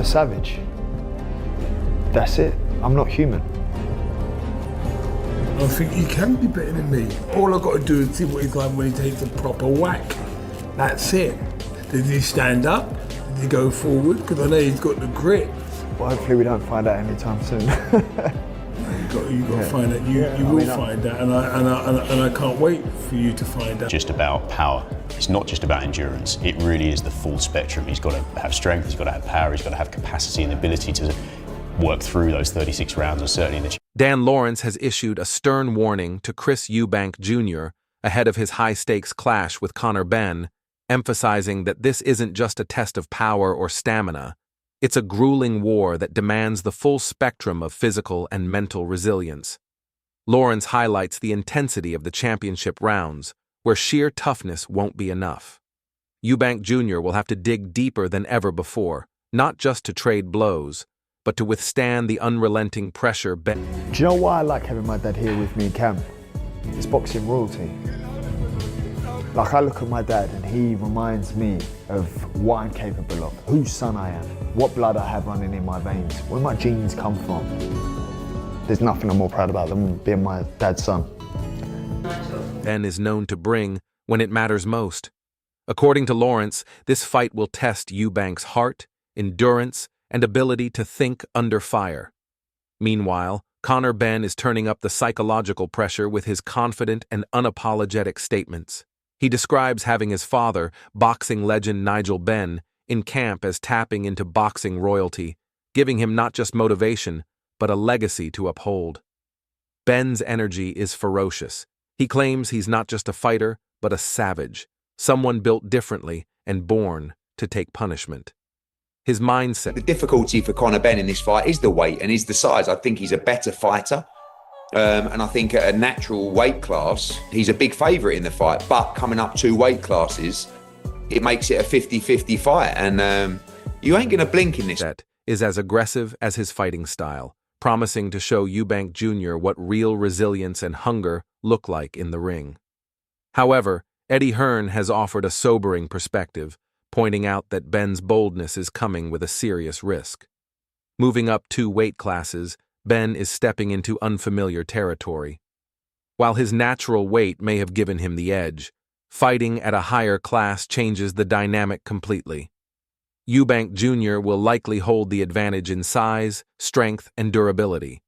savage. That's it. I'm not human. I think he can be better than me. All I've got to do is see what he's like when he takes a proper whack. That's it. Did he stand up? Did he go forward? Because I know he's got the grit. Well, hopefully we don't find out anytime soon. You got to find out. You will find out, and I can't wait for you to find out. Just about power. It's not just about endurance. It really is the full spectrum. He's got to have strength. He's got to have power. He's got to have capacity and ability to work through those 36 rounds, and certainly in the. Dan Lawrence has issued a stern warning to Chris Eubank Jr. ahead of his high-stakes clash with Conor Benn, emphasizing that this isn't just a test of power or stamina. It's a grueling war that demands the full spectrum of physical and mental resilience. Lawrence highlights the intensity of the championship rounds, where sheer toughness won't be enough. Eubank Jr. will have to dig deeper than ever before, not just to trade blows, but to withstand the unrelenting pressure. Do you know why I like having my dad here with me in camp? It's boxing royalty. Like, I look at my dad and he reminds me of what I'm capable of, whose son I am, what blood I have running in my veins, where my genes come from. There's nothing I'm more proud about than being my dad's son. Benn is known to bring when it matters most. According to Lawrence, this fight will test Eubank's heart, endurance, and ability to think under fire. Meanwhile, Conor Benn is turning up the psychological pressure with his confident and unapologetic statements. He describes having his father, boxing legend Nigel Benn, in camp as tapping into boxing royalty, giving him not just motivation, but a legacy to uphold. Benn's energy is ferocious. He claims he's not just a fighter, but a savage, someone built differently and born to take punishment. His mindset. The difficulty for Conor Benn in this fight is the weight and is the size. I think he's a better fighter. And I think at a natural weight class, he's a big favourite in the fight. But coming up 2 weight classes, it makes it a 50-50 fight. And you ain't going to blink in this. That is as aggressive as his fighting style, promising to show Eubank Jr. what real resilience and hunger look like in the ring. However, Eddie Hearn has offered a sobering perspective, pointing out that Benn's boldness is coming with a serious risk. Moving up 2 weight classes, Benn is stepping into unfamiliar territory. While his natural weight may have given him the edge, fighting at a higher class changes the dynamic completely. Eubank Jr. will likely hold the advantage in size, strength, and durability.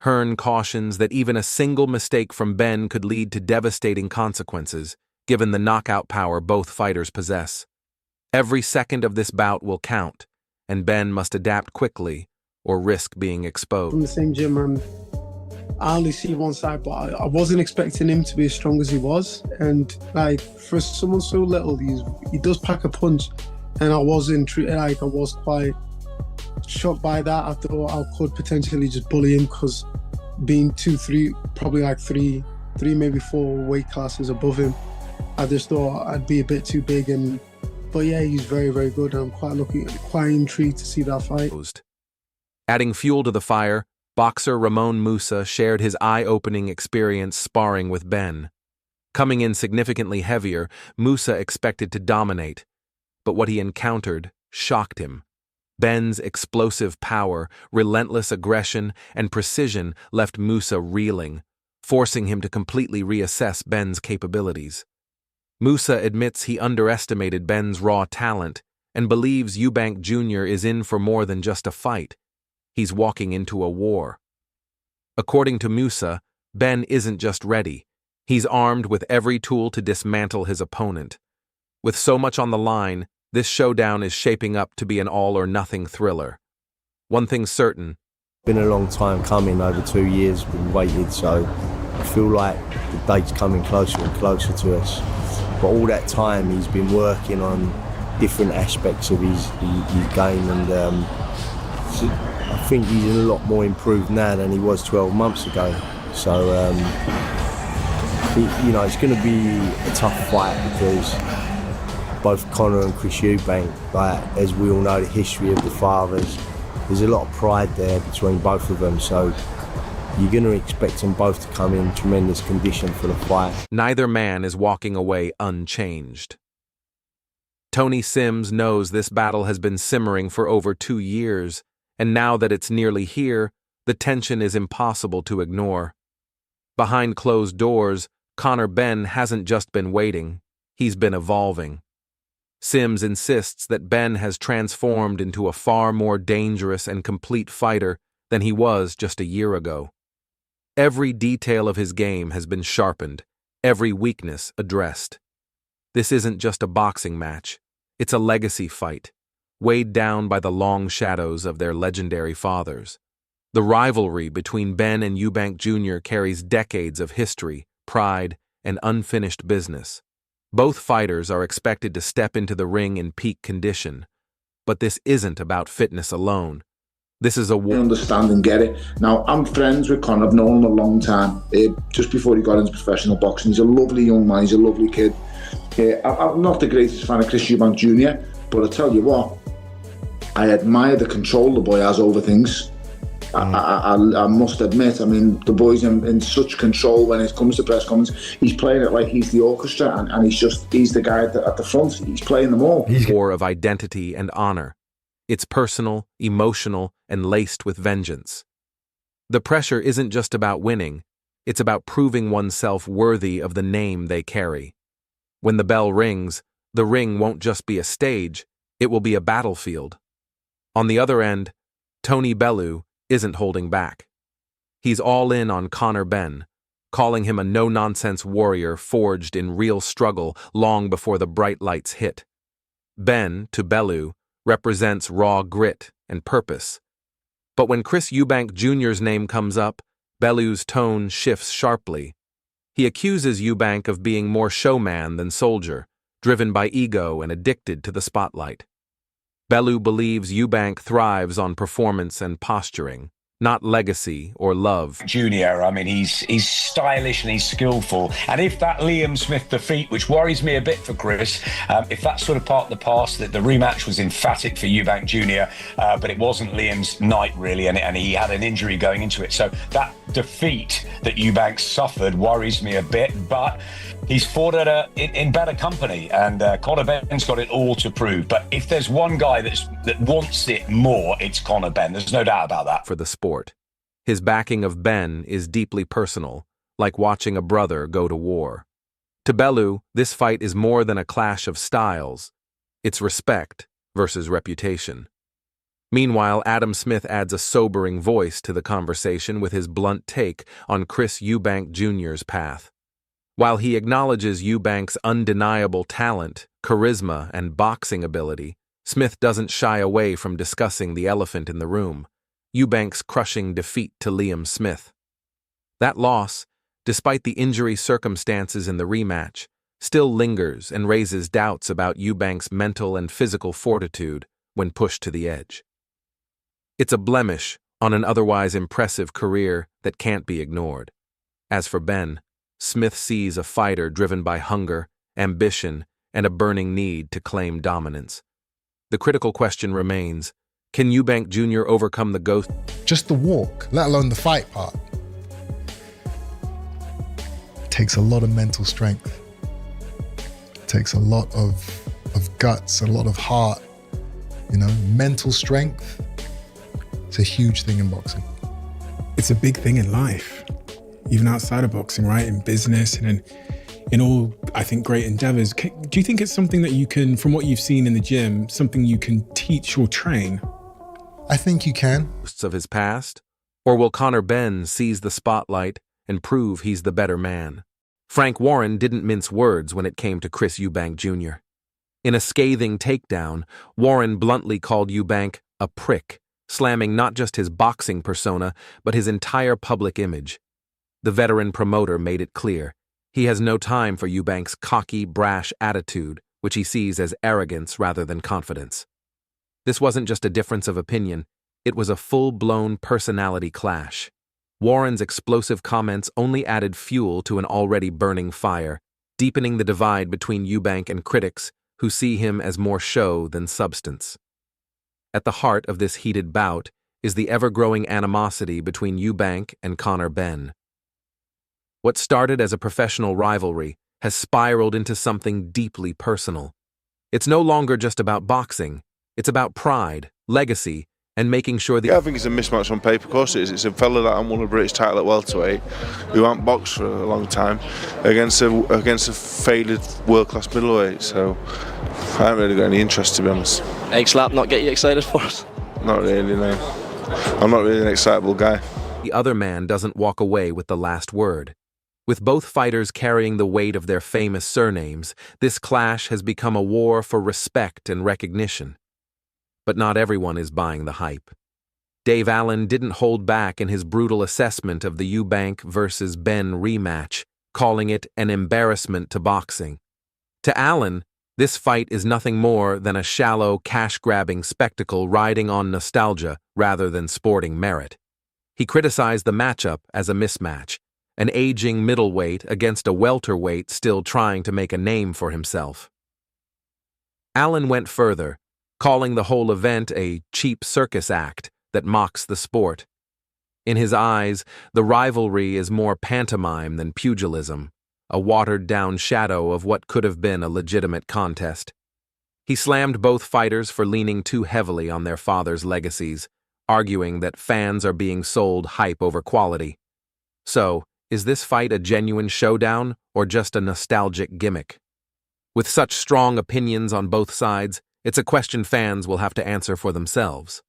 Hearn cautions that even a single mistake from Benn could lead to devastating consequences, given the knockout power both fighters possess. Every second of this bout will count, and Benn must adapt quickly or risk being exposed. From the same gym, and I only see one side, but I wasn't expecting him to be as strong as he was. And like, for someone so little, he does pack a punch, and I was quite shocked by that. I thought I could potentially just bully him because being 2-3, probably like three, maybe 4 weight classes above him, I just thought I'd be a bit too big. But yeah, he's very, very good. I'm quite intrigued to see that fight. Adding fuel to the fire, boxer Ramon Musa shared his eye-opening experience sparring with Benn. Coming in significantly heavier, Musa expected to dominate, but what he encountered shocked him. Benn's explosive power, relentless aggression, and precision left Musa reeling, forcing him to completely reassess Benn's capabilities. Musa admits he underestimated Benn's raw talent and believes Eubank Jr. is in for more than just a fight. He's walking into a war. According to Musa, Benn isn't just ready. He's armed with every tool to dismantle his opponent. With so much on the line, this showdown is shaping up to be an all-or-nothing thriller. One thing's certain. Been a long time coming, over 2 years, been waited, so I feel like the date's coming closer and closer to us. But all that time he's been working on different aspects of his game, and I think he's a lot more improved now than he was 12 months ago. So, it's going to be a tough fight because both Conor and Chris Eubank, as we all know the history of the fathers, there's a lot of pride there between both of them. So you're going to expect them both to come in tremendous condition for the fight. Neither man is walking away unchanged. Tony Sims knows this battle has been simmering for over 2 years, and now that it's nearly here, the tension is impossible to ignore. Behind closed doors, Conor Benn hasn't just been waiting, he's been evolving. Sims insists that Benn has transformed into a far more dangerous and complete fighter than he was just a year ago. Every detail of his game has been sharpened, every weakness addressed. This isn't just a boxing match, it's a legacy fight, weighed down by the long shadows of their legendary fathers. The rivalry between Benn and Eubank Jr. carries decades of history, pride, and unfinished business. Both fighters are expected to step into the ring in peak condition, but this isn't about fitness alone. This is a war. I understand and get it. Now, I'm friends with Conor. I've known him a long time, just before he got into professional boxing. He's a lovely young man. He's a lovely kid. I'm not the greatest fan of Chris Eubank Jr., but I tell you what, I admire the control the boy has over things. I must admit, I mean, the boy's in such control when it comes to press comments. He's playing it like he's the orchestra, and he's the guy at the front. He's playing them all. War of identity and honor. It's personal, emotional, and laced with vengeance. The pressure isn't just about winning, it's about proving oneself worthy of the name they carry. When the bell rings, the ring won't just be a stage, it will be a battlefield. On the other end, Tony Bellew isn't holding back. He's all in on Conor Benn, calling him a no-nonsense warrior forged in real struggle long before the bright lights hit. Benn, to Bellew, represents raw grit and purpose. But when Chris Eubank Jr.'s name comes up, Bellew's tone shifts sharply. He accuses Eubank of being more showman than soldier, driven by ego and addicted to the spotlight. Bellew believes Eubank thrives on performance and posturing, not legacy or love. Junior, I mean, he's stylish and he's skillful. And if that Liam Smith defeat, which worries me a bit for Chris, if that's sort of part of the past, that the rematch was emphatic for Eubank Jr., but it wasn't Liam's night really, and he had an injury going into it. So that defeat that Eubank suffered worries me a bit, but he's fought in better company, and Conor Benn's got it all to prove. But if there's one guy that wants it more, it's Conor Benn. There's no doubt about that. For the sport. His backing of Benn is deeply personal, like watching a brother go to war. To Bellew, this fight is more than a clash of styles. It's respect versus reputation. Meanwhile, Adam Smith adds a sobering voice to the conversation with his blunt take on Chris Eubank Jr.'s path. While he acknowledges Eubank's undeniable talent, charisma, and boxing ability, Smith doesn't shy away from discussing the elephant in the room, Eubank's crushing defeat to Liam Smith. That loss, despite the injury circumstances in the rematch, still lingers and raises doubts about Eubank's mental and physical fortitude when pushed to the edge. It's a blemish on an otherwise impressive career that can't be ignored. As for Benn, Smith sees a fighter driven by hunger, ambition, and a burning need to claim dominance. The critical question remains, can Eubank Jr. overcome the ghost? Just the walk, let alone the fight part. It takes a lot of mental strength. It takes a lot of guts, a lot of heart. You know, mental strength, it's a huge thing in boxing. It's a big thing in life, even outside of boxing, right? In business and in all, I think, great endeavors. Do you think it's something that you can, from what you've seen in the gym, something you can teach or train? I think you can. Of his past? Or will Conor Benn seize the spotlight and prove he's the better man? Frank Warren didn't mince words when it came to Chris Eubank Jr. In a scathing takedown, Warren bluntly called Eubank a prick, slamming not just his boxing persona, but his entire public image. The veteran promoter made it clear he has no time for Eubank's cocky, brash attitude, which he sees as arrogance rather than confidence. This wasn't just a difference of opinion, it was a full-blown personality clash. Warren's explosive comments only added fuel to an already burning fire, deepening the divide between Eubank and critics who see him as more show than substance. At the heart of this heated bout is the ever-growing animosity between Eubank and Conor Benn. What started as a professional rivalry has spiraled into something deeply personal. It's no longer just about boxing. It's about pride, legacy, and making sure the... Yeah, I think it's a mismatch on paper, of course it is. It's a fella that won a British title at welterweight, who hasn't boxed for a long time, against a failed world-class middleweight, so I haven't really got any interest, to be honest. Egg slap not get you excited for us? Not really, no. I'm not really an excitable guy. The other man doesn't walk away with the last word. With both fighters carrying the weight of their famous surnames, this clash has become a war for respect and recognition. But not everyone is buying the hype. Dave Allen didn't hold back in his brutal assessment of the Eubank versus Benn rematch, calling it an embarrassment to boxing. To Allen, this fight is nothing more than a shallow, cash-grabbing spectacle riding on nostalgia rather than sporting merit. He criticized the matchup as a mismatch, an aging middleweight against a welterweight still trying to make a name for himself. Allen went further, calling the whole event a cheap circus act that mocks the sport. In his eyes, the rivalry is more pantomime than pugilism, a watered-down shadow of what could have been a legitimate contest. He slammed both fighters for leaning too heavily on their fathers' legacies, arguing that fans are being sold hype over quality. So, is this fight a genuine showdown or just a nostalgic gimmick? With such strong opinions on both sides, it's a question fans will have to answer for themselves.